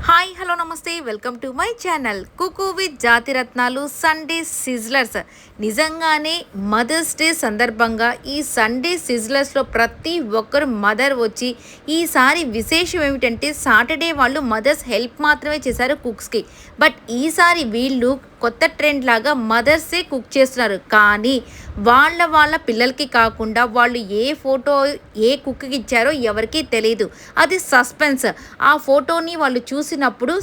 Hi hello నమస్తే welcome to my channel cook with Jathiratnalu Sunday sizzlers. నిజంగానే mother's day సందర్భంగా ఈ సండే సిజ్లర్స్లో ప్రతి ఒక్కరు మదర్ వచ్చి ఈసారి విశేషం ఏమిటంటే సాటర్డే వాళ్ళు మదర్స్ హెల్ప్ మాత్రమే చేశారు కుక్స్కి. బట్ ఈసారి వీళ్ళు కొత్త ట్రెండ్ లాగా మదర్సే కుక్ చేస్తున్నారు. కానీ వాళ్ళ పిల్లలకి కాకుండా వాళ్ళు ఏ ఫోటో ఏ కుక్కి ఇచ్చారో ఎవరికీ తెలియదు. అది సస్పెన్స్. ఆ ఫోటోని వాళ్ళు చూసినప్పుడు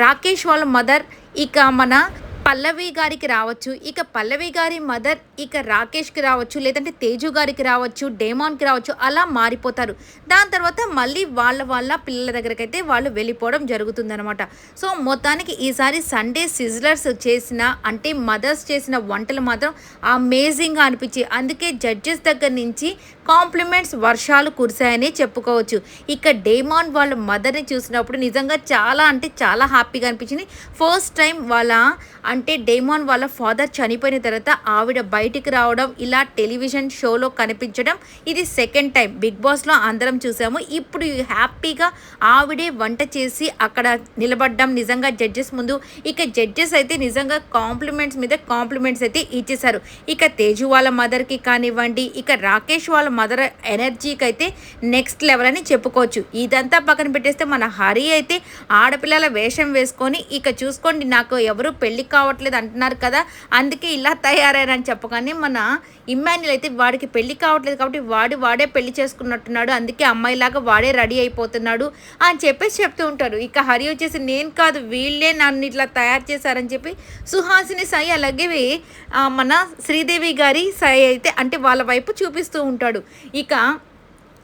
రాకేష్ వాళ్ళ మదర్ ఇక మన పల్లవి గారికి రావచ్చు, ఇక పల్లవి గారి మదర్ ఇక రాకేష్కి రావచ్చు, లేదంటే తేజు గారికి రావచ్చు, డేమాన్కి రావచ్చు, అలా మారిపోతారు. దాని తర్వాత మళ్ళీ వాళ్ళ పిల్లల దగ్గరికి అయితే వాళ్ళు వెళ్ళిపోవడం జరుగుతుందనమాట. మొత్తానికి ఈసారి సండే సిజ్లర్స్ చేసిన అంటే మదర్స్ చేసిన వంటలు మాత్రం అమేజింగ్గా అనిపించాయి. అందుకే జడ్జెస్ దగ్గర నుంచి కాంప్లిమెంట్స్ వర్షాలు కురిశాయని చెప్పుకోవచ్చు. ఇక డేమాన్ వాళ్ళ మదర్ని చూసినప్పుడు నిజంగా చాలా అంటే చాలా హ్యాపీగా అనిపించింది. ఫస్ట్ టైం అంటే డేమాన్ వాళ్ళ ఫాదర్ చనిపోయిన తర్వాత ఆవిడ బయటికి రావడం, ఇలా టెలివిజన్ షోలో కనిపించడం ఇది సెకండ్ టైం. బిగ్ బాస్లో అందరం చూసాము. ఇప్పుడు హ్యాపీగా ఆవిడే వంట చేసి అక్కడ నిలబడ్డం నిజంగా జడ్జెస్ ముందు. ఇక జడ్జెస్ అయితే నిజంగా కాంప్లిమెంట్స్ మీద కాంప్లిమెంట్స్ అయితే ఇచ్చేశారు. ఇక తేజు వాళ్ళ మదర్కి కానివ్వండి, ఇక రాకేష్ వాళ్ళ మదర్ ఎనర్జీకి అయితే నెక్స్ట్ లెవెల్ అని చెప్పుకోవచ్చు. ఇదంతా పక్కన పెట్టేస్తే మన హరి అయితే ఆడపిల్లల వేషం వేసుకొని ఇక చూసుకోండి నాకు ఎవరు పెళ్లి కావట్లేదు అంటున్నారు కదా, అందుకే ఇలా తయారని చెప్పగానే మన ఇమ్మాన్యుల్ అయితే వాడికి పెళ్లి కావట్లేదు కాబట్టి వాడే పెళ్లి చేసుకున్నట్టున్నాడు, అందుకే అమ్మాయిలాగా వాడే రెడీ అయిపోతున్నాడు అని చెప్పేసి చెప్తూ ఉంటారు. ఇక హరి వచ్చేసి నేను కాదు వీళ్ళే నన్ను ఇట్లా తయారు చేశారని చెప్పి సుహాసిని సాయి అలాగే మన శ్రీదేవి గారి సాయి అయితే అంటే వాళ్ళ వైపు చూపిస్తూ ఉంటాడు. ఇక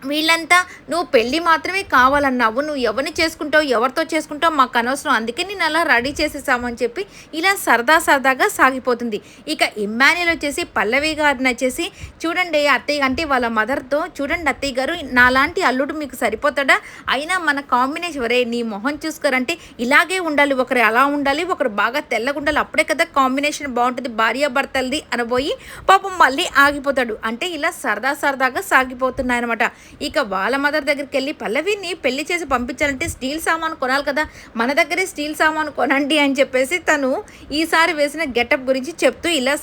వీళ్ళంతా నువ్వు పెళ్ళి మాత్రమే కావాలన్నావు, నువ్వు ఎవరిని చేసుకుంటావు ఎవరితో చేసుకుంటావు మాకు అనవసరం, అందుకే నేను అలా రెడీ చేసేసామని చెప్పి ఇలా సరదాగా సాగిపోతుంది. ఇక ఇమ్మాన్యుల్ వచ్చేసి పల్లవి గారిని వచ్చేసి చూడండి అత్తయ్య అంటే వాళ్ళ మదర్తో, చూడండి అత్తయ్య గారు నాలాంటి అల్లుడు మీకు సరిపోతాడా, అయినా మన కాంబినేషన్ వరే నీ మొహం చూసుకోరంటే ఇలాగే ఉండాలి, ఒకరు అలా ఉండాలి ఒకరు బాగా తెల్లగా ఉండాలి, అప్పుడే కదా కాంబినేషన్ బాగుంటుంది భార్యాభర్తలది అనబోయి పాపం మళ్ళీ ఆగిపోతాడు. అంటే ఇలా సరదాగా సాగిపోతున్నాయన్నమాట. ఇక వాళ్ళ మదర్ దగ్గరికి వెళ్ళి పల్లవిని పెళ్లి చేసి పంపించాలంటే స్టీల్ సామాను కొనాలి కదా, మన దగ్గరే స్టీల్ సామాను కొనండి అని చెప్పేసి తను ఈసారి వేసిన గెటప్ గురించి చెప్తూ ఇలా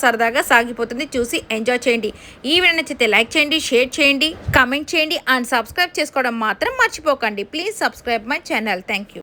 సరదాగా సాగిపోతుంది. చూసి ఎంజాయ్ చేయండి. ఈ వీడియో నచ్చితే లైక్ చేయండి, షేర్ చేయండి, కామెంట్ చేయండి అండ్ సబ్స్క్రైబ్ చేసుకోవడం మాత్రం మర్చిపోకండి. Please subscribe my channel. Thank you.